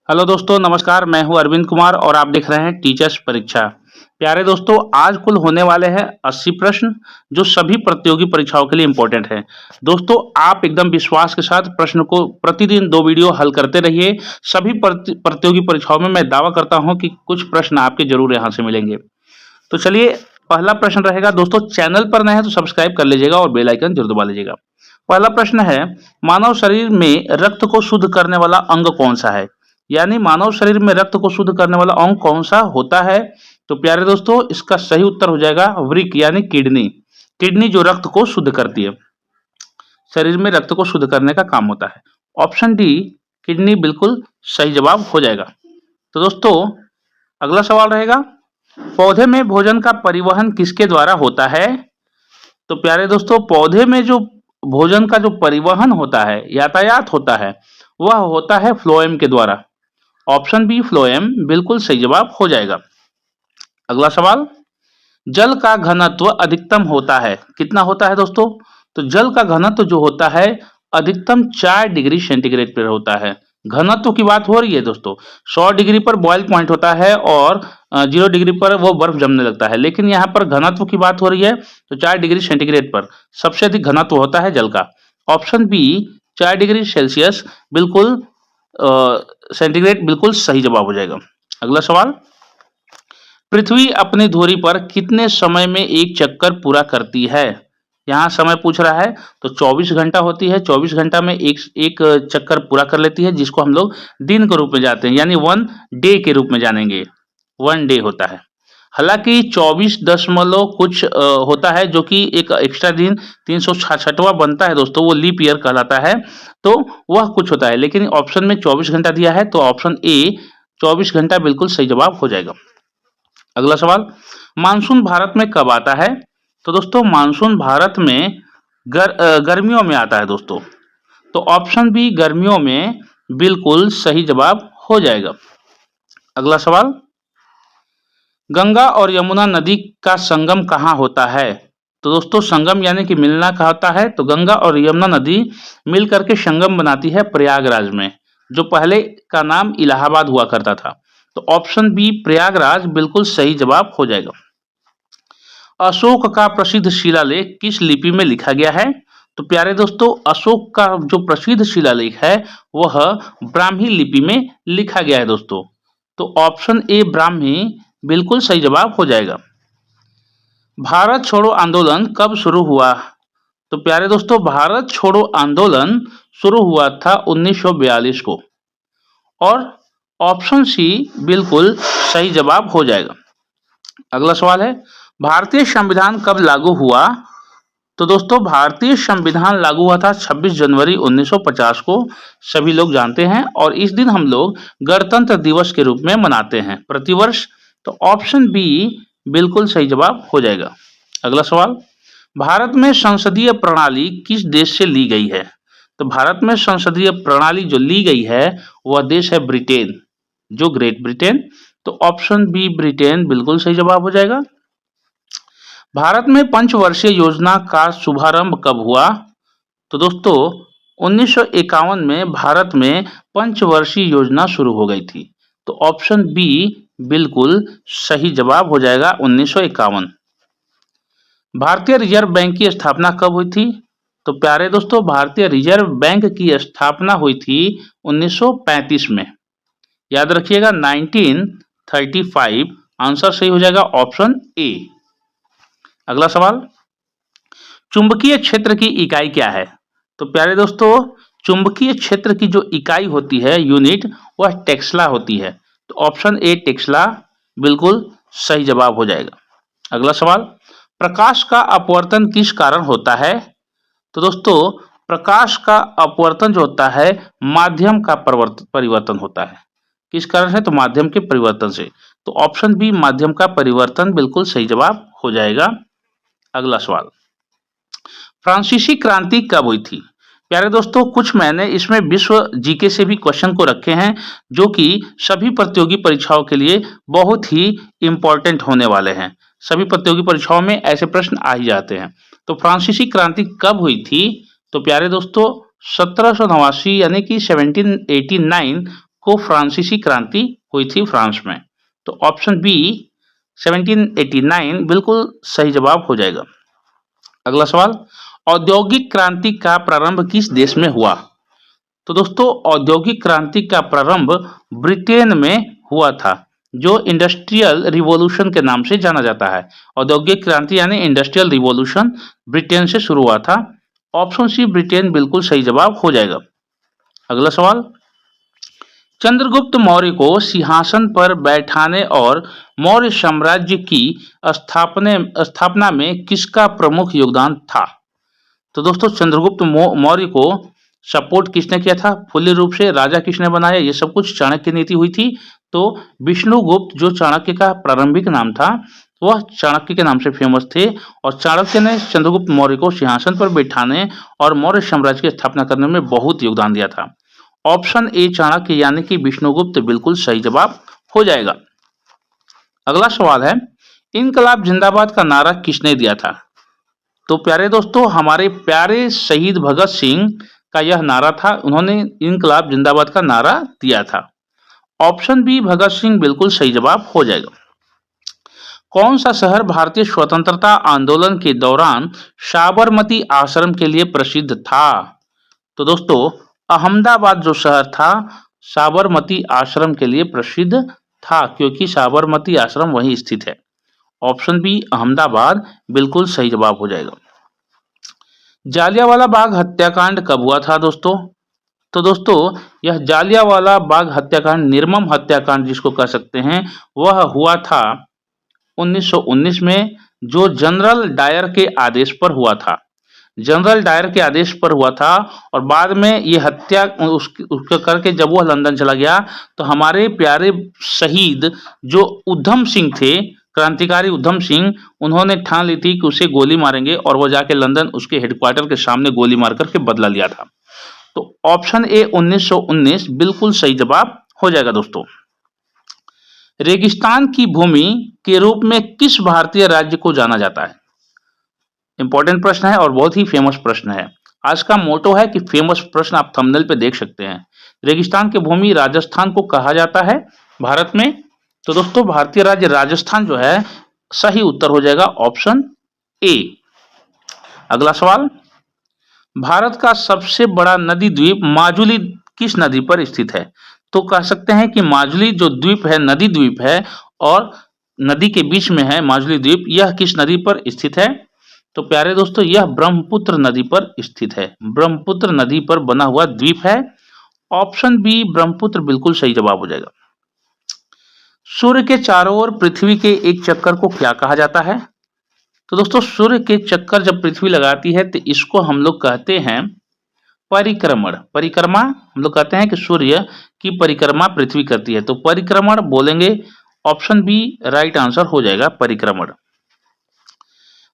Hello दोस्तों, नमस्कार। मैं हूं अरविंद कुमार और आप देख रहे हैं टीचर्स परीक्षा। प्यारे दोस्तों, आज कुल होने वाले हैं 80 प्रश्न जो सभी प्रतियोगी परीक्षाओं के लिए इम्पोर्टेंट है। दोस्तों, आप एकदम विश्वास के साथ प्रश्न को प्रतिदिन 2 वीडियो हल करते रहिए। सभी प्रतियोगी परीक्षाओं में मैं दावा करता हूं कि कुछ प्रश्न आपके जरूर यहां से मिलेंगे। तो चलिए, पहला प्रश्न रहेगा। दोस्तों, चैनल पर नए हैं तो सब्सक्राइब कर लीजिएगा और बेल आइकन जरूर दबा लीजिएगा। पहला प्रश्न है, मानव शरीर में रक्त को शुद्ध करने वाला अंग कौन सा है? यानी मानव शरीर में रक्त को शुद्ध करने वाला अंग कौन सा होता है? तो प्यारे दोस्तों, इसका सही उत्तर हो जाएगा वृक्क यानी किडनी। किडनी जो रक्त को शुद्ध करती है, शरीर में रक्त को शुद्ध करने का काम होता है। ऑप्शन डी, किडनी, बिल्कुल सही जवाब हो जाएगा। तो दोस्तों, अगला सवाल रहेगा, पौधे में भोजन का परिवहन किसके द्वारा होता है? तो प्यारे दोस्तों, पौधे में जो भोजन का जो परिवहन होता है, यातायात होता है, वह होता है फ्लोएम के द्वारा। ऑप्शन बी, फ्लोएम, बिल्कुल सही जवाब हो जाएगा। अगला सवाल, जल का घनत्व अधिकतम होता है, कितना होता है दोस्तों? तो जल का घनत्व जो होता है अधिकतम 4 डिग्री सेंटीग्रेड पर होता है। घनत्व की बात हो रही है दोस्तों। 100 डिग्री पर बॉयल पॉइंट होता है और 0 डिग्री पर वो बर्फ जमने लगता है, लेकिन यहाँ पर घनत्व की बात हो रही है तो 4 डिग्री सेंटीग्रेड पर सबसे अधिक घनत्व होता है जल का। ऑप्शन बी, 4 डिग्री सेल्सियस, बिल्कुल सेंटीग्रेड, बिल्कुल सही जवाब हो जाएगा। अगला सवाल, पृथ्वी अपनी धुरी पर कितने समय में एक चक्कर पूरा करती है? यहाँ समय पूछ रहा है तो 24 घंटा होती है। 24 घंटा में एक चक्कर पूरा कर लेती है, जिसको हम लोग दिन के रूप में जानते हैं, यानी 1 डे के रूप में जानेंगे। 1 डे होता है। हालांकि 24 दशमलव कुछ होता है, जो कि एक एक्स्ट्रा दिन 366वां बनता है दोस्तों, वो लीप ईयर कहलाता है, तो वह कुछ होता है। लेकिन ऑप्शन में 24 घंटा दिया है तो ऑप्शन ए, 24 घंटा, बिल्कुल सही जवाब हो जाएगा। अगला सवाल, मानसून भारत में कब आता है? तो दोस्तों, मानसून भारत में गर्मियों में आता है दोस्तों। तो ऑप्शन बी, गर्मियों में, बिल्कुल सही जवाब हो जाएगा। अगला सवाल, गंगा और यमुना नदी का संगम कहाँ होता है? तो दोस्तों, संगम यानी कि मिलना कहाँ होता है? तो गंगा और यमुना नदी मिल करके संगम बनाती है प्रयागराज में, जो पहले का नाम इलाहाबाद हुआ करता था। तो ऑप्शन बी, प्रयागराज, बिल्कुल सही जवाब हो जाएगा। अशोक का प्रसिद्ध शिलालेख किस लिपि में लिखा गया है? तो प्यारे दोस्तों, अशोक का जो प्रसिद्ध शिलालेख है वह ब्राह्मी लिपि में लिखा गया है दोस्तों। तो ऑप्शन ए, ब्राह्मी, बिल्कुल सही जवाब हो जाएगा। भारत छोड़ो आंदोलन कब शुरू हुआ? तो प्यारे दोस्तों, भारत छोड़ो आंदोलन शुरू हुआ था 1942 को, और ऑप्शन सी, बिल्कुल सही जवाब हो जाएगा। अगला सवाल है, भारतीय संविधान कब लागू हुआ? तो दोस्तों, भारतीय संविधान लागू हुआ था 26 जनवरी 1950 को, सभी लोग जानते हैं, और इस दिन हम लोग गणतंत्र दिवस के रूप में मनाते हैं प्रतिवर्ष। तो ऑप्शन बी, बिल्कुल सही जवाब हो जाएगा। अगला सवाल, भारत में संसदीय प्रणाली किस देश से ली गई है? तो भारत में संसदीय प्रणाली जो ली गई है वह देश है ब्रिटेन, जो ग्रेट ब्रिटेन। तो ऑप्शन बी, ब्रिटेन, बिल्कुल सही जवाब हो जाएगा। भारत में पंचवर्षीय योजना का शुभारंभ कब हुआ? तो दोस्तों, 1951 में भारत में पंचवर्षीय योजना शुरू हो गई थी। तो ऑप्शन बी, बिल्कुल सही जवाब हो जाएगा, 1951। भारतीय रिजर्व बैंक की स्थापना कब हुई थी? तो प्यारे दोस्तों, भारतीय रिजर्व बैंक की स्थापना हुई थी 1935 में। याद रखिएगा, 1935। आंसर सही हो जाएगा ऑप्शन ए। अगला सवाल, चुंबकीय क्षेत्र की इकाई क्या है? तो प्यारे दोस्तों, चुंबकीय क्षेत्र की जो इकाई होती है, यूनिट, वह टेस्ला होती है। तो ऑप्शन ए, टेस्ला, बिल्कुल सही जवाब हो जाएगा। अगला सवाल, प्रकाश का अपवर्तन किस कारण होता है? तो दोस्तों, प्रकाश का अपवर्तन जो होता है माध्यम का परिवर्तन होता है। किस कारण है? तो माध्यम के परिवर्तन से। तो ऑप्शन बी, माध्यम का परिवर्तन, बिल्कुल सही जवाब हो जाएगा। अगला सवाल, फ्रांसीसी क्रांति कब हुई थी? प्यारे दोस्तों, कुछ मैंने इसमें विश्व जीके से भी क्वेश्चन को रखे हैं, जो कि सभी प्रतियोगी परीक्षाओं के लिए बहुत ही इंपॉर्टेंट होने वाले हैं। सभी प्रतियोगी परीक्षाओं में ऐसे प्रश्न आ ही जाते हैं। तो फ्रांसीसी क्रांति कब हुई थी? तो प्यारे दोस्तों, 1789 यानी कि 1789 को फ्रांसीसी क्रांति हुई थी फ्रांस में? तो ऑप्शन बी 1789 बिल्कुल सही जवाब हो जाएगा। अगला सवाल, औद्योगिक क्रांति का प्रारंभ किस देश में हुआ? तो दोस्तों औद्योगिक क्रांति का प्रारंभ ब्रिटेन में हुआ था, जो इंडस्ट्रियल रिवॉल्यूशन के नाम से जाना जाता है। औद्योगिक क्रांति यानी इंडस्ट्रियल रिवॉल्यूशन ब्रिटेन से शुरू हुआ था। ऑप्शन सी ब्रिटेन बिल्कुल सही जवाब हो जाएगा। अगला सवाल, चंद्रगुप्त मौर्य को सिंहासन पर बैठाने और मौर्य साम्राज्य की स्थापना में किसका प्रमुख योगदान था? तो दोस्तों चंद्रगुप्त मौर्य को सपोर्ट किसने किया था? फुल्ली रूप से राजा किसने बनाया? ये सब कुछ चाणक्य नीति हुई थी। तो विष्णुगुप्त जो चाणक्य का प्रारंभिक नाम था वह चाणक्य के नाम से फेमस थे और चाणक्य ने चंद्रगुप्त मौर्य को सिंहासन पर बैठाने और मौर्य साम्राज्य की स्थापना करने में बहुत योगदान दिया था। ऑप्शन ए चाणक्य यानी कि विष्णुगुप्त बिल्कुल सही जवाब हो जाएगा। अगला सवाल है, इनकलाब जिंदाबाद का नारा किसने दिया था? तो प्यारे दोस्तों हमारे प्यारे शहीद भगत सिंह का यह नारा था, उन्होंने इनकलाब जिंदाबाद का नारा दिया था। ऑप्शन बी भगत सिंह बिल्कुल सही जवाब हो जाएगा। कौन सा शहर भारतीय स्वतंत्रता आंदोलन के दौरान साबरमती आश्रम के लिए प्रसिद्ध था? तो दोस्तों अहमदाबाद जो शहर था साबरमती आश्रम के लिए प्रसिद्ध था, क्योंकि साबरमती आश्रम वहीं स्थित है। ऑप्शन बी अहमदाबाद बिल्कुल सही जवाब हो जाएगा। जालियांवाला बाग हत्याकांड कब हुआ था दोस्तों? तो दोस्तों यह जालियांवाला बाग हत्याकांड, निर्मम हत्याकांड जिसको कह सकते हैं, वह हुआ था 1919 में, जो जनरल डायर के आदेश पर हुआ था। जनरल डायर के आदेश पर हुआ था और बाद में ये हत्या उसके करके जब वह लंदन चला गया तो हमारे प्यारे शहीद जो उधम सिंह थे, क्रांतिकारी उधम सिंह, उन्होंने ठान ली थी कि उसे गोली मारेंगे और वो जाके लंदन उसके हेडक्वार्टर के सामने गोली मार करके बदला लिया था। तो ऑप्शन ए 1919 बिल्कुल सही जवाब हो जाएगा। दोस्तों रेगिस्तान की भूमि के रूप में किस भारतीय राज्य को जाना जाता है? इंपॉर्टेंट प्रश्न है और बहुत ही फेमस प्रश्न है। आज का मोटो है कि फेमस प्रश्न, आप थंबनेल पे देख सकते हैं। रेगिस्तान की भूमि राजस्थान को कहा जाता है भारत में। तो दोस्तों भारतीय राज्य राजस्थान जो है सही उत्तर हो जाएगा ऑप्शन ए। अगला सवाल, भारत का सबसे बड़ा नदी द्वीप माजुली किस नदी पर स्थित है? तो कह सकते हैं कि माजुली जो द्वीप है नदी द्वीप है और नदी के बीच में है माजुली द्वीप, यह किस नदी पर स्थित है? तो प्यारे दोस्तों यह ब्रह्मपुत्र नदी पर स्थित है। ब्रह्मपुत्र नदी पर बना हुआ द्वीप है। ऑप्शन बी ब्रह्मपुत्र बिल्कुल सही जवाब हो जाएगा। सूर्य के चारों ओर पृथ्वी के एक चक्कर को क्या कहा जाता है? तो दोस्तों सूर्य के चक्कर जब पृथ्वी लगाती है तो इसको हम लोग कहते हैं परिक्रमण। परिक्रमा हम लोग कहते हैं कि सूर्य की परिक्रमा पृथ्वी करती है, तो परिक्रमण बोलेंगे। ऑप्शन बी राइट आंसर हो जाएगा परिक्रमण।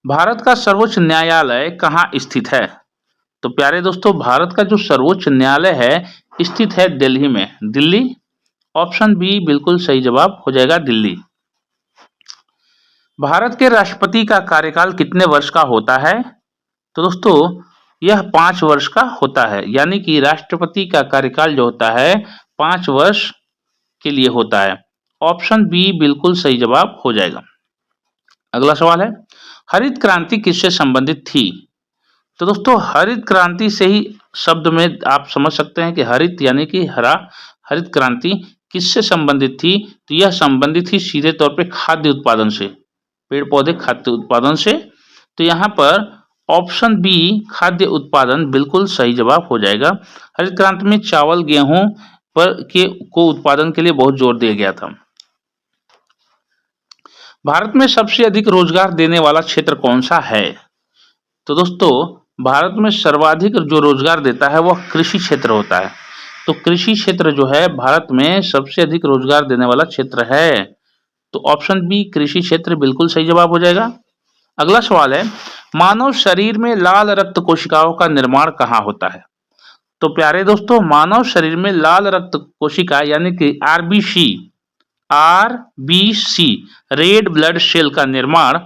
भारत का सर्वोच्च न्यायालय कहाँ स्थित है? तो प्यारे दोस्तों भारत का जो सर्वोच्च न्यायालय है स्थित है दिल्ली में, दिल्ली। ऑप्शन बी बिल्कुल सही जवाब हो जाएगा दिल्ली। भारत के राष्ट्रपति का कार्यकाल कितने वर्ष का होता है? तो दोस्तों यह 5 वर्ष का होता है, यानी कि राष्ट्रपति का कार्यकाल जो होता है 5 वर्ष के लिए होता है। ऑप्शन बी बिल्कुल सही जवाब हो जाएगा। अगला सवाल है, हरित क्रांति किससे संबंधित थी? तो दोस्तों हरित क्रांति से ही शब्द में आप समझ सकते हैं कि हरित यानी कि हरा। हरित क्रांति किससे संबंधित थी? तो यह संबंधित थी सीधे तौर पे खाद्य उत्पादन से, पेड़ पौधे खाद्य उत्पादन से। तो यहाँ पर ऑप्शन बी खाद्य उत्पादन बिल्कुल सही जवाब हो जाएगा। हरित क्रांति में चावल गेहूं को उत्पादन के लिए बहुत जोर दिया गया था। भारत में सबसे अधिक रोजगार देने वाला क्षेत्र कौन सा है? तो दोस्तों भारत में सर्वाधिक जो रोजगार देता है वह कृषि क्षेत्र होता है। तो कृषि क्षेत्र जो है भारत में सबसे अधिक रोजगार देने वाला क्षेत्र है। तो ऑप्शन बी कृषि क्षेत्र बिल्कुल सही जवाब हो जाएगा। अगला सवाल है, मानव शरीर में लाल रक्त कोशिकाओं का निर्माण कहाँ होता है? तो प्यारे दोस्तों मानव शरीर में लाल रक्त कोशिका यानी कि आरबीसी रेड ब्लड सेल का निर्माण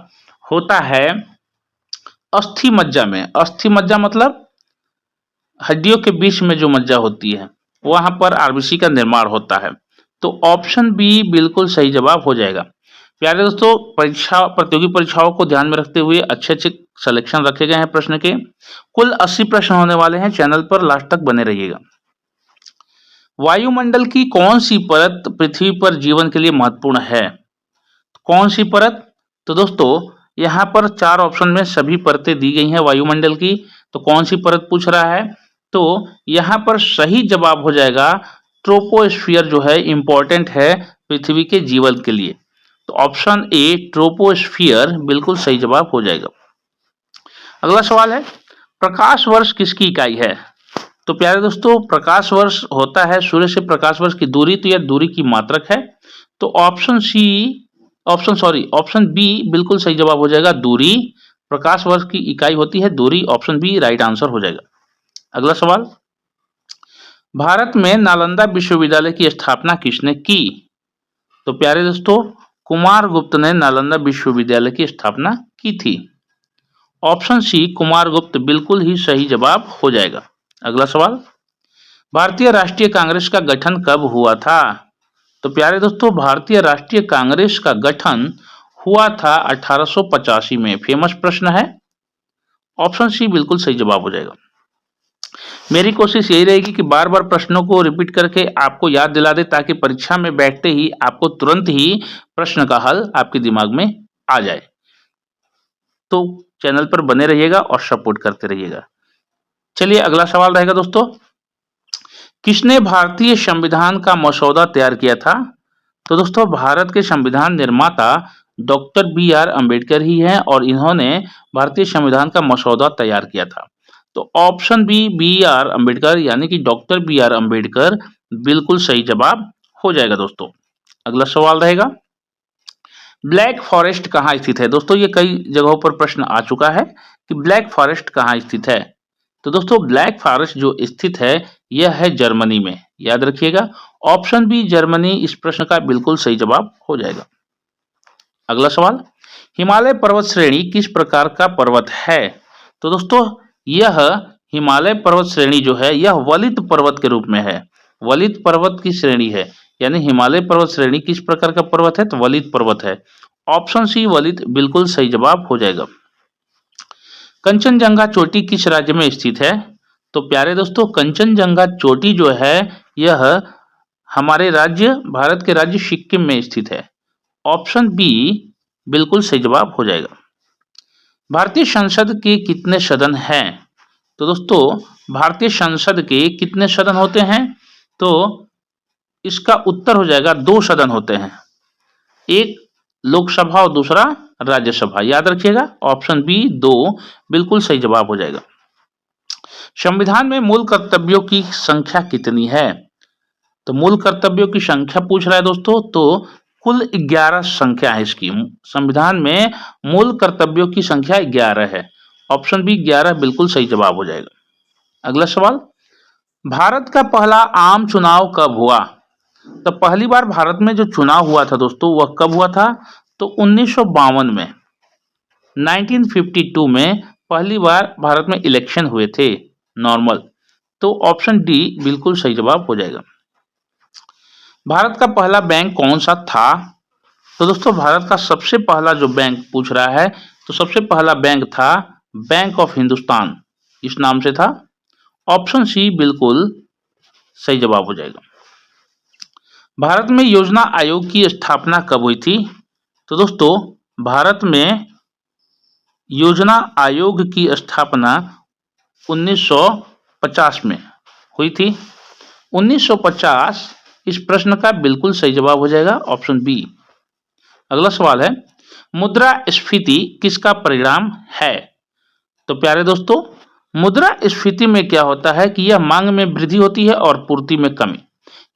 होता है अस्थि मज्जा में। अस्थि मज्जा मतलब हड्डियों के बीच में जो मज्जा होती है, वहां पर आरबीसी का निर्माण होता है। तो ऑप्शन बी बिल्कुल सही जवाब हो जाएगा। प्यारे दोस्तों, प्रतियोगी परीक्षाओं को ध्यान में रखते हुए अच्छे अच्छे सिलेक्शन रखे गए हैं प्रश्न के। कुल 80 प्रश्न होने वाले हैं। चैनल पर लास्ट तक बने रहिएगा। वायुमंडल की कौन सी परत पृथ्वी पर जीवन के लिए महत्वपूर्ण है? कौन सी परत? तो दोस्तों, यहाँ पर 4 ऑप्शन में सभी परतें दी गई हैं वायुमंडल की। तो कौन सी परत पूछ रहा है? तो यहाँ पर सही जवाब हो जाएगा ट्रोपोस्फियर, जो है इंपॉर्टेंट है पृथ्वी के जीवन के लिए। तो ऑप्शन ए ट्रोपोस्फियर बिल्कुल सही जवाब हो जाएगा। अगला सवाल है, प्रकाश वर्ष किसकी इकाई है? तो प्यारे दोस्तों, प्रकाश वर्ष होता है सूर्य से प्रकाश वर्ष की दूरी, तो यह दूरी की मात्रक है। तो ऑप्शन बी बिल्कुल सही जवाब हो जाएगा, दूरी। प्रकाश वर्ष की इकाई होती है दूरी। ऑप्शन बी राइट आंसर हो जाएगा। अगला सवाल, भारत में नालंदा विश्वविद्यालय की स्थापना किसने की? तो प्यारे दोस्तों, कुमार गुप्त ने नालंदा विश्वविद्यालय की स्थापना की थी। ऑप्शन सी कुमार गुप्त बिल्कुल ही सही जवाब हो जाएगा। अगला सवाल, भारतीय राष्ट्रीय कांग्रेस का गठन कब हुआ था? तो प्यारे दोस्तों, भारतीय राष्ट्रीय कांग्रेस का गठन हुआ था 1885 में। फेमस प्रश्न है। ऑप्शन सी बिल्कुल सही जवाब हो जाएगा। मेरी कोशिश यही रहेगी कि बार बार प्रश्नों को रिपीट करके आपको याद दिला दे, ताकि परीक्षा में बैठते ही आपको तुरंत ही प्रश्न का हल आपके दिमाग में आ जाए। तो चैनल पर बने रहिएगा और सपोर्ट करते रहिएगा। चलिए अगला सवाल रहेगा दोस्तों, किसने भारतीय संविधान का मसौदा तैयार किया था? तो दोस्तों, भारत के संविधान निर्माता डॉक्टर बी आर अम्बेडकर ही हैं, और इन्होंने भारतीय संविधान का मसौदा तैयार किया था। तो ऑप्शन बी आर अम्बेडकर, यानी कि डॉक्टर बी आर अम्बेडकर बिल्कुल सही जवाब हो जाएगा दोस्तों। अगला सवाल रहेगा, ब्लैक फॉरेस्ट कहाँ स्थित है? दोस्तों, ये कई जगहों पर प्रश्न आ चुका है कि ब्लैक फॉरेस्ट कहाँ स्थित है। तो दोस्तों, ब्लैक फॉरेस्ट जो स्थित है यह है जर्मनी में। याद रखिएगा, ऑप्शन बी जर्मनी इस प्रश्न का बिल्कुल सही जवाब हो जाएगा। अगला सवाल, हिमालय पर्वत श्रेणी किस प्रकार का पर्वत है? तो दोस्तों, यह हिमालय पर्वत श्रेणी जो है यह वलित पर्वत के रूप में है। वलित पर्वत की श्रेणी है, यानी हिमालय पर्वत श्रेणी किस प्रकार का पर्वत है? तो वलित पर्वत है। ऑप्शन सी वलित बिल्कुल सही जवाब हो जाएगा। कंचनजंगा चोटी किस राज्य में स्थित है? तो प्यारे दोस्तों, कंचनजंगा चोटी जो है यह हमारे राज्य भारत के राज्य सिक्किम में स्थित है। ऑप्शन बी बिल्कुल सही जवाब हो जाएगा। भारतीय संसद के कितने सदन हैं? तो दोस्तों, भारतीय संसद के कितने सदन होते हैं? तो इसका उत्तर हो जाएगा 2 सदन होते हैं, एक लोकसभा और दूसरा राज्यसभा। याद रखिएगा, ऑप्शन बी 2 बिल्कुल सही जवाब हो जाएगा। संविधान में मूल कर्तव्यों की संख्या कितनी है? तो मूल कर्तव्यों की संख्या पूछ रहा है दोस्तों, तो कुल 11 संख्या है इसकी। संविधान में मूल कर्तव्यों की संख्या 11 है। ऑप्शन बी 11 बिल्कुल सही जवाब हो जाएगा। अगला सवाल, भारत का पहला आम चुनाव कब हुआ? तो पहली बार भारत में जो चुनाव हुआ था दोस्तों वह कब हुआ था? तो 1952 में, 1952 में पहली बार भारत में इलेक्शन हुए थे नॉर्मल। तो ऑप्शन डी बिल्कुल सही जवाब हो जाएगा। भारत का पहला बैंक कौन सा था? तो दोस्तों, भारत का सबसे पहला जो बैंक पूछ रहा है, तो सबसे पहला बैंक था बैंक ऑफ हिंदुस्तान, इस नाम से था। ऑप्शन सी बिल्कुल सही जवाब हो जाएगा। भारत में योजना आयोग की स्थापना कब हुई थी? तो दोस्तों, भारत में योजना आयोग की स्थापना 1950 में हुई थी। 1950 इस प्रश्न का बिल्कुल सही जवाब हो जाएगा, ऑप्शन बी। अगला सवाल है, मुद्रास्फीति किसका परिणाम है? तो प्यारे दोस्तों, मुद्रास्फीति में क्या होता है कि यह मांग में वृद्धि होती है और पूर्ति में कमी।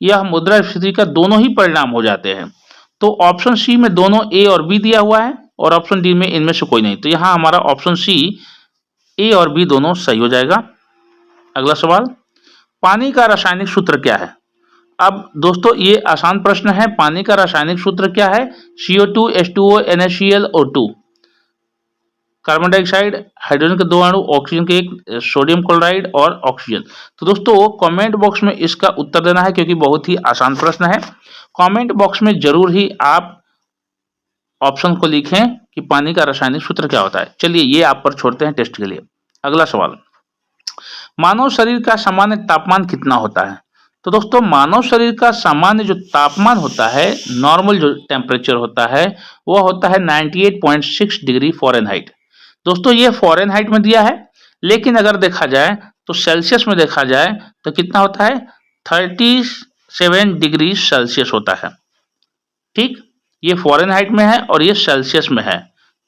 यह मुद्रास्फीति का दोनों ही परिणाम हो जाते हैं। तो ऑप्शन सी में दोनों ए और बी दिया हुआ है, और ऑप्शन डी में इनमें से कोई नहीं। तो यहां हमारा ऑप्शन सी ए और बी दोनों सही हो जाएगा। अगला सवाल, पानी का रासायनिक सूत्र क्या है? अब दोस्तों, ये आसान प्रश्न है। पानी का रासायनिक सूत्र क्या है? CO2 H2O NaCl O2। Carbon dioxide, hydrogen के 2 अणु, ऑक्सीजन के 1, सोडियम क्लोराइड और ऑक्सीजन। तो दोस्तों कमेंट बॉक्स में इसका उत्तर देना है क्योंकि बहुत ही आसान प्रश्न है। कमेंट बॉक्स में जरूर ही आप ऑप्शन को लिखें कि पानी का रासायनिक सूत्र क्या होता है। चलिए ये आप पर छोड़ते हैं टेस्ट के लिए। अगला सवाल, मानव शरीर का सामान्य तापमान कितना होता है? तो दोस्तों मानव शरीर का सामान्य जो तापमान होता है, नॉर्मल जो टेम्परेचर होता है, वो होता है 98.6 डिग्री फ़ारेनहाइट। दोस्तों ये फ़ारेनहाइट में दिया है, लेकिन अगर देखा जाए तो सेल्सियस में देखा जाए तो कितना होता है, 37 डिग्री सेल्सियस होता है। ठीक, ये फ़ारेनहाइट में है और ये सेल्सियस में है,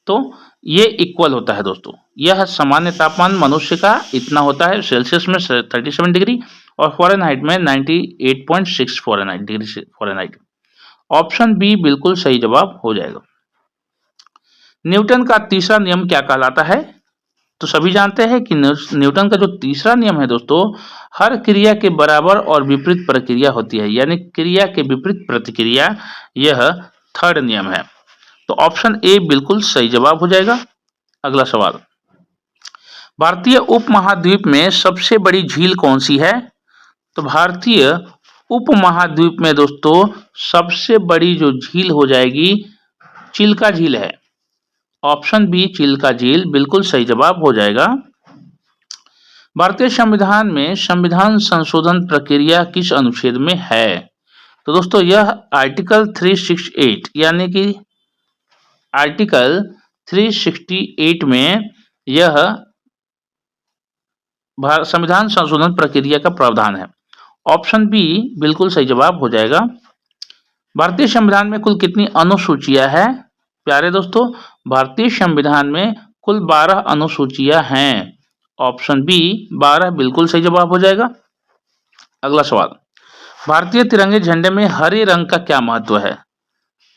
तो ये इक्वल होता है दोस्तों। यह सामान्य तापमान मनुष्य का इतना होता है, सेल्सियस में 37 डिग्री और फ़ारेनहाइट में 98.6 Fahrenheit degree Fahrenheit. Option B बिल्कुल सही जवाब हो जाएगा। न्यूटन का तीसरा नियम क्या कहलाता है? तो सभी जानते हैं कि न्यूटन का जो तीसरा नियम है दोस्तों, हर क्रिया के बराबर और विपरीत प्रक्रिया होती है, यानी क्रिया के विपरीत प्रतिक्रिया, यह थर्ड नियम है। तो ऑप्शन ए बिल्कुल सही जवाब हो जाएगा। अगला सवाल, भारतीय उपमहाद्वीप में सबसे बड़ी झील कौन सी है? तो भारतीय उपमहाद्वीप में दोस्तों सबसे बड़ी जो झील हो जाएगी, चिल्का झील है। ऑप्शन बी चिल्का झील बिल्कुल सही जवाब हो जाएगा। भारतीय संविधान में संविधान संशोधन प्रक्रिया किस अनुच्छेद में है? तो दोस्तों यह आर्टिकल 368 यानी कि आर्टिकल 368 में यह संविधान संशोधन प्रक्रिया का प्रावधान है। ऑप्शन बी बिल्कुल सही जवाब हो जाएगा। भारतीय संविधान में कुल कितनी अनुसूचियां हैं? प्यारे दोस्तों, भारतीय संविधान में कुल 12 अनुसूचियां हैं। ऑप्शन बी 12 बिल्कुल सही जवाब हो जाएगा। अगला सवाल, भारतीय तिरंगे झंडे में हरे रंग का क्या महत्व है?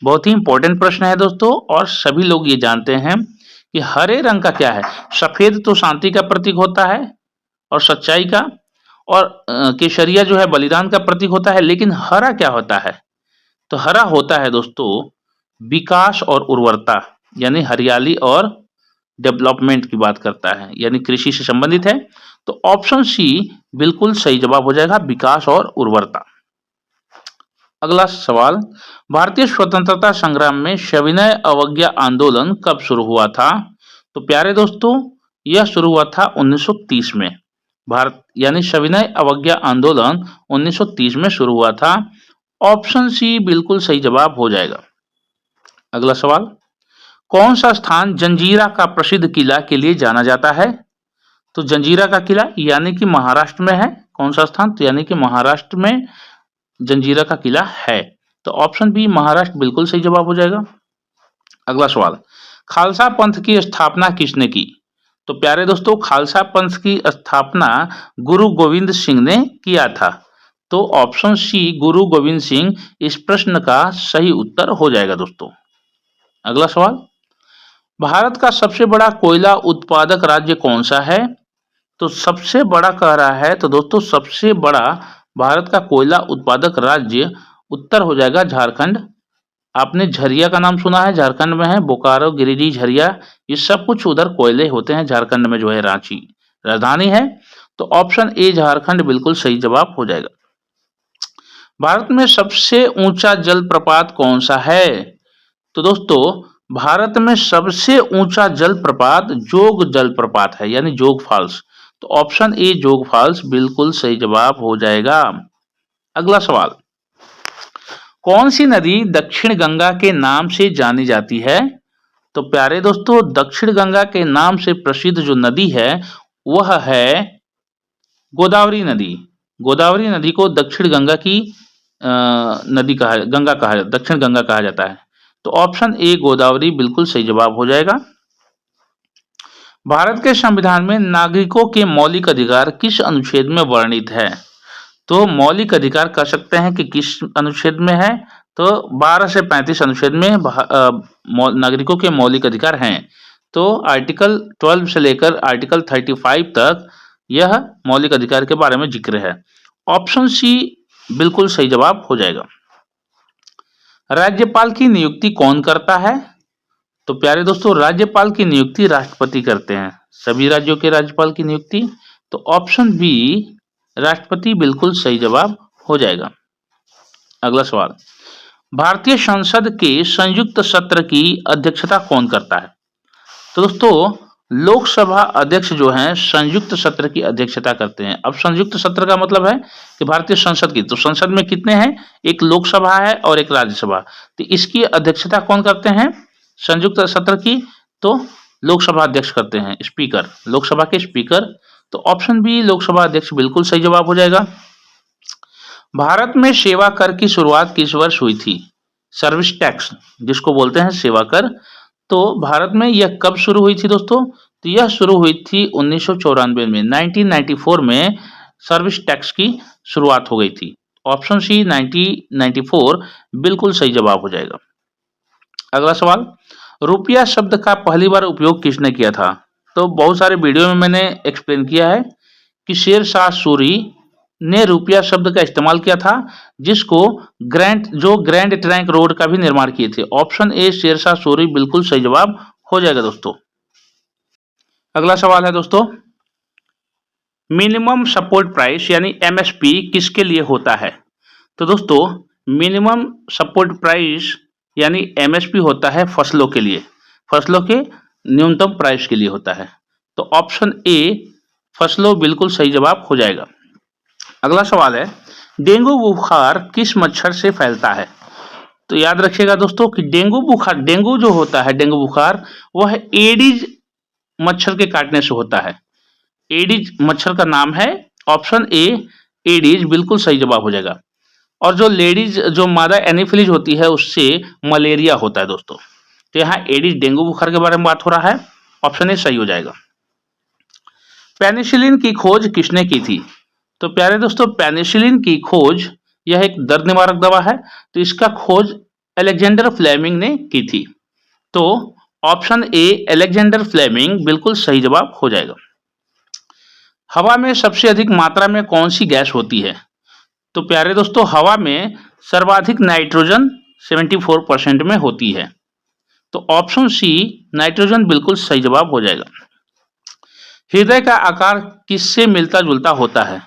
बहुत ही इंपॉर्टेंट प्रश्न है दोस्तों, और सभी लोग ये जानते हैं कि हरे रंग का क्या है। सफेद तो शांति का प्रतीक होता है और सच्चाई का, और केसरिया जो है बलिदान का प्रतीक होता है, लेकिन हरा क्या होता है? तो हरा होता है दोस्तों विकास और उर्वरता, यानी हरियाली और डेवलपमेंट की बात करता है, यानी कृषि से संबंधित है। तो ऑप्शन सी बिल्कुल सही जवाब हो जाएगा, विकास और उर्वरता। अगला सवाल, भारतीय स्वतंत्रता संग्राम में सविनय अवज्ञा आंदोलन कब शुरू हुआ था? तो प्यारे दोस्तों यह शुरू हुआ था 1930 में। भारत यानी सविनय अवज्ञा आंदोलन 1930 में शुरू हुआ था। ऑप्शन सी बिल्कुल सही जवाब हो जाएगा। अगला सवाल, कौन सा स्थान जंजीरा का प्रसिद्ध किला के लिए जाना जाता है? तो जंजीरा का किला यानी कि महाराष्ट्र में है। कौन सा स्थान? तो यानी कि महाराष्ट्र में जंजीरा का किला है। तो ऑप्शन बी महाराष्ट्र बिल्कुल सही जवाब हो जाएगा। अगला सवाल, खालसा पंथ की स्थापना किसने की? तो प्यारे दोस्तों खालसा पंथ की स्थापना गुरु गोविंद सिंह ने किया था। तो ऑप्शन सी गुरु गोविंद सिंह इस प्रश्न का सही उत्तर हो जाएगा दोस्तों। अगला सवाल, भारत का सबसे बड़ा कोयला उत्पादक राज्य कौन सा है? तो सबसे बड़ा कह रहा है, तो दोस्तों सबसे बड़ा भारत का कोयला उत्पादक राज्य उत्तर हो जाएगा झारखंड। आपने झरिया का नाम सुना है, झारखंड में है, बोकारो, गिरिडीह, झरिया, ये सब कुछ उधर कोयले होते हैं झारखंड में, जो है रांची राजधानी है। तो ऑप्शन ए झारखंड बिल्कुल सही जवाब हो जाएगा। भारत में सबसे ऊंचा जलप्रपात कौन सा है? तो दोस्तों भारत में सबसे ऊंचा जलप्रपात जोग जलप्रपात है, यानी जोग फॉल्स। तो ऑप्शन ए जोग फॉल्स बिल्कुल सही जवाब हो जाएगा। अगला सवाल, कौन सी नदी दक्षिण गंगा के नाम से जानी जाती है? तो प्यारे दोस्तों दक्षिण गंगा के नाम से प्रसिद्ध जो नदी है वह है गोदावरी नदी। गोदावरी नदी को दक्षिण गंगा की नदी कहा, गंगा कहा, दक्षिण गंगा कहा जाता है। तो ऑप्शन ए गोदावरी बिल्कुल सही जवाब हो जाएगा। भारत के संविधान में नागरिकों के मौलिक अधिकार किस अनुच्छेद में वर्णित है? तो मौलिक अधिकार कह सकते हैं कि किस अनुच्छेद में है? तो 12 से 35 अनुच्छेद में नागरिकों के मौलिक अधिकार हैं। तो आर्टिकल 12 से लेकर आर्टिकल 35 तक यह मौलिक अधिकार के बारे में जिक्र है। ऑप्शन सी बिल्कुल सही जवाब हो जाएगा। राज्यपाल की नियुक्ति कौन करता है? तो प्यारे दोस्तों, राज्यपाल की नियुक्ति राष्ट्रपति करते हैं। सभी राज्यों के राज्यपाल की नियुक्ति, तो ऑप्शन बी राष्ट्रपति बिल्कुल सही जवाब हो जाएगा। अगला सवाल, भारतीय संसद के संयुक्त सत्र की अध्यक्षता कौन करता है? तो दोस्तों, लोकसभा अध्यक्ष जो हैं संयुक्त सत्र की अध्यक्षता करते हैं। अब संयुक्त सत्र का मतलब है कि भारतीय संसद की, तो संसद में कितने हैं? एक लोकसभा है और एक राज्यसभा, तो इसकी अध्यक्षता कौन करते हैं संयुक्त सत्र की? तो लोकसभा अध्यक्ष करते हैं, स्पीकर, लोकसभा के स्पीकर। तो ऑप्शन बी लोकसभा अध्यक्ष बिल्कुल सही जवाब हो जाएगा। भारत में सेवा कर की शुरुआत किस वर्ष हुई थी? सर्विस टैक्स जिसको बोलते हैं सेवा कर, तो भारत में यह कब शुरू हुई थी दोस्तों? तो यह शुरू हुई थी 1994 में, 1994 में सर्विस टैक्स की शुरुआत हो गई थी। ऑप्शन सी 1994 बिल्कुल सही जवाब हो जाएगा। अगला सवाल, रुपया शब्द का पहली बार उपयोग किसने किया था? तो बहुत सारे वीडियो में मैंने एक्सप्लेन किया है कि शेर शाह सूरी ने रुपया शब्द का इस्तेमाल किया था, जिसको ग्रैंड ट्रंक रोड का भी निर्माण किए थे। ऑप्शन ए शेर शाह सूरी बिल्कुल सही जवाब हो जाएगा दोस्तों। अगला सवाल है दोस्तों, मिनिमम सपोर्ट प्राइस यानी एमएसपी किसके लिए होता है? तो दोस्तों, मिनिमम सपोर्ट प्राइस यानी एमएसपी होता है फसलों के लिए, फसलों के न्यूनतम प्राइस के लिए होता है। तो ऑप्शन ए फसलों बिल्कुल सही जवाब हो जाएगा। अगला सवाल है, डेंगू बुखार किस मच्छर से फैलता है? तो याद रखिएगा दोस्तों कि डेंगू जो होता है, डेंगू बुखार, वह एडिज मच्छर के काटने से होता है। एडिज मच्छर का नाम है, ऑप्शन ए एडिज बिल्कुल सही जवाब हो जाएगा। और जो मादा एनीफिलीज होती है उससे मलेरिया होता है दोस्तों। तो यहाँ एडिज डेंगू बुखार के बारे में बात हो रहा है, ऑप्शन ए सही हो जाएगा। पेनिसिलिन की खोज किसने की थी? तो प्यारे दोस्तों, पेनिसिलिन की खोज यह एक दर्द निवारक दवा है, तो इसका खोज अलेक्जेंडर फ्लेमिंग ने की थी। तो ऑप्शन ए अलेक्जेंडर फ्लेमिंग बिल्कुल सही जवाब हो जाएगा। हवा में सबसे अधिक मात्रा में कौन सी गैस होती है? तो प्यारे दोस्तों, हवा में सर्वाधिक नाइट्रोजन 74% में होती है। तो ऑप्शन सी नाइट्रोजन बिल्कुल सही जवाब हो जाएगा। हृदय का आकार किससे मिलता जुलता होता है?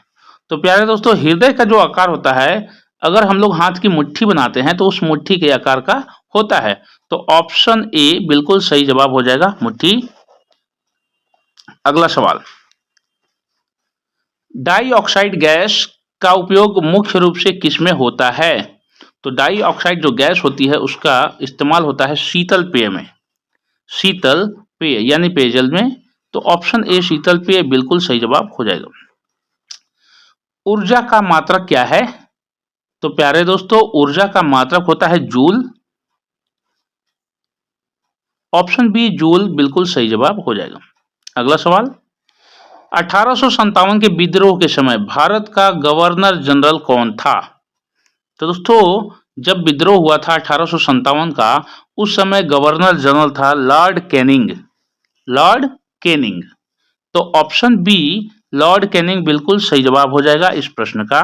तो प्यारे दोस्तों, हृदय का जो आकार होता है, अगर हम लोग हाथ की मुट्ठी बनाते हैं तो उस मुट्ठी के आकार का होता है। तो ऑप्शन ए बिल्कुल सही जवाब हो जाएगा, मुट्ठी। अगला सवाल, डाई ऑक्साइड गैस का उपयोग मुख्य रूप से किसमें होता है? तो डाई ऑक्साइड जो गैस होती है उसका इस्तेमाल होता है शीतल पेय में, शीतल पेय यानी पेयजल में। तो ऑप्शन ए शीतल पेय बिल्कुल सही जवाब हो जाएगा। ऊर्जा का मात्रक क्या है? तो प्यारे दोस्तों, ऊर्जा का मात्रक होता है जूल। ऑप्शन बी जूल बिल्कुल सही जवाब हो जाएगा। अगला सवाल, 1857 के विद्रोह के समय भारत का गवर्नर जनरल कौन था? तो दोस्तों, जब विद्रोह हुआ था 1857 का, उस समय गवर्नर जनरल था लॉर्ड कैनिंग, लॉर्ड कैनिंग। तो ऑप्शन बी लॉर्ड कैनिंग बिल्कुल सही जवाब हो जाएगा इस प्रश्न का।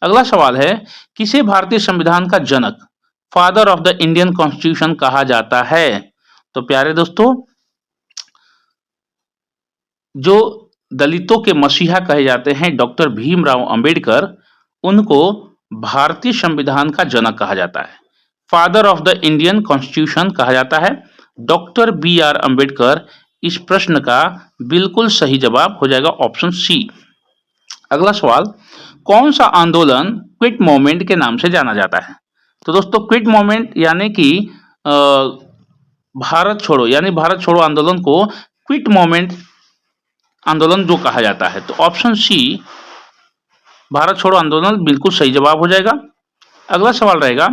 अगला सवाल है, किसे भारतीय संविधान का जनक, father of the Indian constitution कहा जाता है? तो प्यारे दोस्तों, जो दलितों के मसीहा कहे जाते हैं डॉक्टर भीमराव अंबेडकर, उनको भारतीय संविधान का जनक कहा जाता है, father of the Indian constitution कहा जाता है डॉक्टर बी आर अंबेडकर। इस प्रश्न का बिल्कुल सही जवाब हो जाएगा ऑप्शन सी। अगला सवाल, कौन सा आंदोलन क्विट मूवमेंट के नाम से जाना जाता है? तो दोस्तों, क्विट मूवमेंट यानी कि भारत छोड़ो, यानी भारत छोड़ो आंदोलन को क्विट मूवमेंट आंदोलन जो कहा जाता है। तो ऑप्शन सी भारत छोड़ो आंदोलन बिल्कुल सही जवाब हो जाएगा। अगला सवाल रहेगा,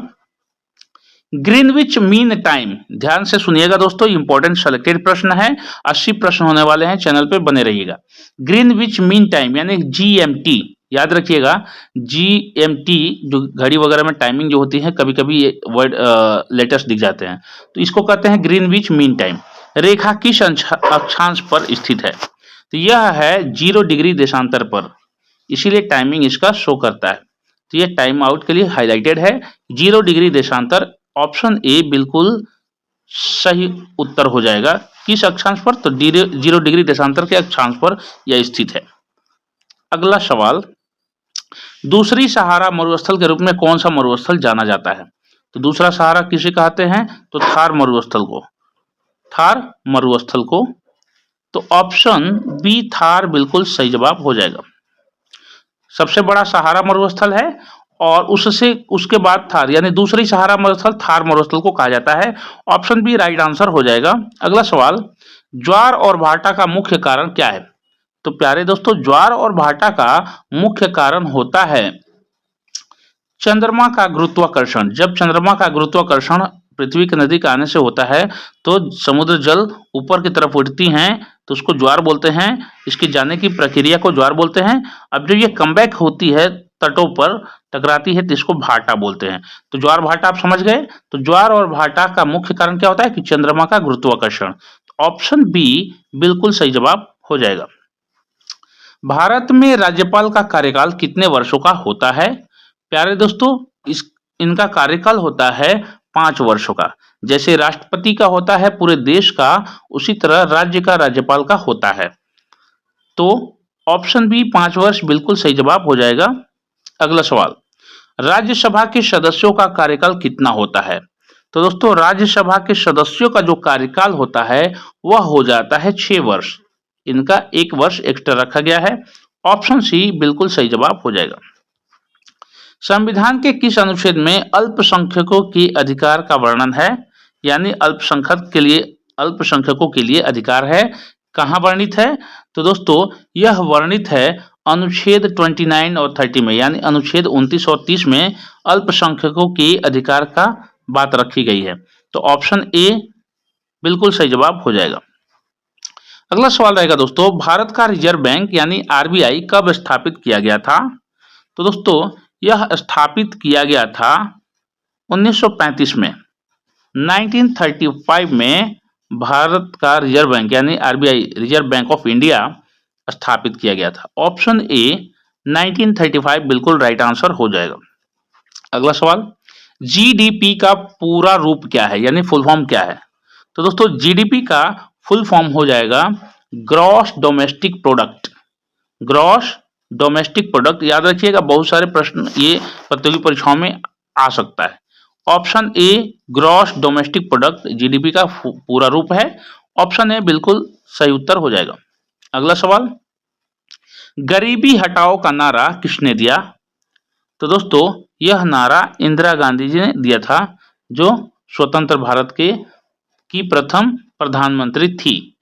ग्रीनविच मीन टाइम, ध्यान से सुनिएगा दोस्तों, इंपॉर्टेंट सेलेक्टेड प्रश्न है, 80 प्रश्न होने वाले हैं, चैनल पे बने रहिएगा। ग्रीनविच मीन टाइम यानी जीएमटी, याद रखिएगा जीएमटी, जो घड़ी वगैरह में टाइमिंग जो होती है, कभी कभी ये वर्ड लेटर्स दिख जाते हैं, तो इसको कहते हैं ग्रीनविच मीन टाइम। रेखा किस अक्षांश पर स्थित है? तो यह है 0 डिग्री देशांतर पर, इसीलिए टाइमिंग इसका शो करता है। तो ये टाइम आउट के लिए हाईलाइटेड है, 0 डिग्री देशांतर। ऑप्शन ए बिल्कुल सही उत्तर हो जाएगा। किस अक्षांश पर? तो 0 डिग्री देशांतर के अक्षांश पर यह स्थित है। अगला सवाल, दूसरी सहारा मरुस्थल के रूप में कौन सा मरुस्थल जाना जाता है? तो दूसरा सहारा किसे कहते हैं? तो थार मरुस्थल को, थार मरुस्थल को। तो ऑप्शन बी थार बिल्कुल सही जवाब हो जाएगा। सबसे बड़ा सहारा मरुस्थल है और उससे उसके बाद थार, यानी दूसरी सहारा मरुस्थल थार मरुस्थल को कहा जाता है। ऑप्शन बी राइट आंसर हो जाएगा। अगला सवाल, ज्वार और भाटा का मुख्य कारण क्या है? तो प्यारे दोस्तों, ज्वार और भाटा का मुख्य कारण होता है चंद्रमा का गुरुत्वाकर्षण। जब चंद्रमा का गुरुत्वाकर्षण पृथ्वी के नजदीक आने से होता है तो समुद्र जल ऊपर की तरफ उठती हैं, तो उसको ज्वार बोलते हैं। इसकी जाने की प्रक्रिया को ज्वार बोलते हैं। अब जब ये कमबैक होती है, तटों पर टकराती है, तो इसको भाटा बोलते हैं। तो ज्वार भाटा आप समझ गए। तो ज्वार और भाटा का मुख्य कारण क्या होता है? कि चंद्रमा का गुरुत्वाकर्षण। ऑप्शन बी बिल्कुल सही जवाब हो जाएगा। भारत में राज्यपाल का कार्यकाल कितने वर्षों का होता है? प्यारे दोस्तों, इनका कार्यकाल होता है 5 वर्षों का। जैसे राष्ट्रपति का होता है पूरे देश का, उसी तरह राज्य का राज्यपाल का होता है। तो ऑप्शन बी 5 वर्ष बिल्कुल सही जवाब हो जाएगा। अगला सवाल, राज्यसभा के सदस्यों का कार्यकाल कितना होता है? तो दोस्तों, राज्यसभा के सदस्यों का जो कार्यकाल होता है वह हो जाता है 6 वर्ष। इनका 1 वर्ष एक्स्ट्रा रखा गया है। ऑप्शन सी बिल्कुल सही जवाब हो जाएगा। संविधान के किस अनुच्छेद में अल्पसंख्यकों के अधिकार का वर्णन है? यानी अल्पसंख्यकों के लिए अधिकार है, कहाँ वर्णित है? तो दोस्तों, यह वर्णित है अनुच्छेद 29 और 30 में, यानी अनुच्छेद 29 और 30 में अल्पसंख्यकों के अधिकार का बात रखी गई है। तो ऑप्शन ए बिल्कुल सही जवाब हो जाएगा। अगला सवाल रहेगा दोस्तों, भारत का रिजर्व बैंक यानी आरबीआई कब स्थापित किया गया था? तो दोस्तों, यह स्थापित किया गया था 1935 में। 1935 में भारत का रिजर्व बैंक यानी RBI, reserve bank of India स्थापित किया गया था। ऑप्शन ए 1935 बिल्कुल राइट आंसर हो जाएगा। अगला सवाल, जीडीपी का पूरा रूप क्या है, यानी फुल फॉर्म क्या है? तो दोस्तों, जीडीपी का फुल फॉर्म हो जाएगा gross domestic product. Gross domestic product, याद रखिएगा, बहुत सारे प्रश्न ये प्रतियोगी परीक्षाओं में आ सकता है। Option A gross domestic product GDP का पूरा रूप है। ऑप्शन ए बिल्कुल सही उत्तर हो जाएगा। अगला सवाल, गरीबी हटाओ का नारा किसने दिया? तो दोस्तों, यह नारा इंदिरा गांधी जी ने दिया था, जो स्वतंत्र भारत की प्रथम प्रधानमंत्री थी।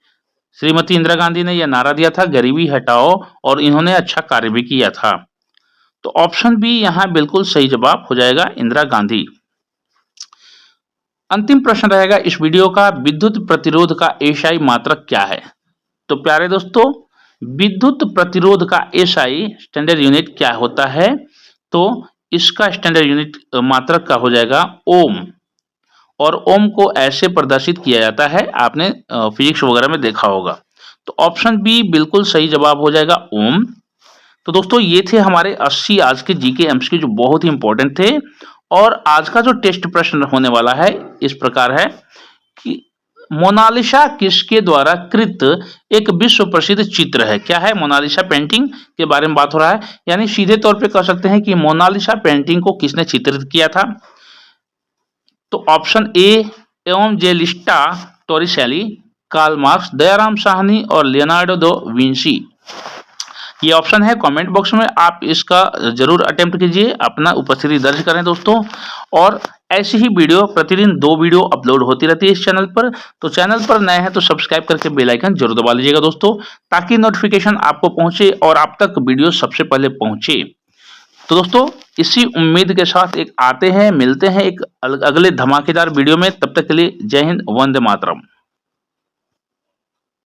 श्रीमती इंदिरा गांधी ने यह नारा दिया था गरीबी हटाओ, और इन्होंने अच्छा कार्य भी किया था। तो ऑप्शन बी यहां बिल्कुल सही जवाब हो जाएगा, इंदिरा गांधी। अंतिम प्रश्न रहेगा इस वीडियो का, विद्युत प्रतिरोध का एसआई मात्रक क्या है? तो प्यारे दोस्तों, विद्युत प्रतिरोध का एसआई स्टैंडर्ड यूनिट क्या होता है? तो इसका स्टैंडर्ड यूनिट मात्रक का हो जाएगा ओम। और ओम को ऐसे प्रदर्शित किया जाता है, आपने फिजिक्स वगैरह में देखा होगा। तो ऑप्शन बी बिल्कुल सही जवाब हो जाएगा, ओम। तो दोस्तों, ये थे हमारे 80 आज के जीके एमसीक्यू जो बहुत ही इंपॉर्टेंट थे। और आज का जो टेस्ट प्रश्न होने वाला है इस प्रकार है कि मोनालिसा किसके द्वारा कृत एक विश्व प्रसिद्ध चित्र है? क्या है? मोनालिसा पेंटिंग के बारे में बात हो रहा है। यानी सीधे तौर पे कह सकते हैं कि मोनालिसा पेंटिंग को किसने चित्रित किया था? तो option A Evangelista Torricelli, Karl Marx, Dayaram Sahni और लियोनार्डो दा विंची। ये ऑप्शन है। कमेंट बॉक्स में आप इसका जरूर अटेम्प्ट कीजिए, अपना उपस्थिति दर्ज करें दोस्तों। और ऐसी ही वीडियो प्रतिदिन 2 वीडियो अपलोड होती रहती है इस चैनल पर। तो चैनल पर नए हैं तो सब्सक्राइब करके बेल आइकन जरूर दबा लीजिएगा दोस्तों, ताकि नोटिफिकेशन आपको पहुंचे और आप तक वीडियो सबसे पहले पहुंचे। तो दोस्तों, इसी उम्मीद के साथ मिलते हैं एक अगले धमाकेदार वीडियो में। तब तक के लिए जय हिंद, वंदे मातरम।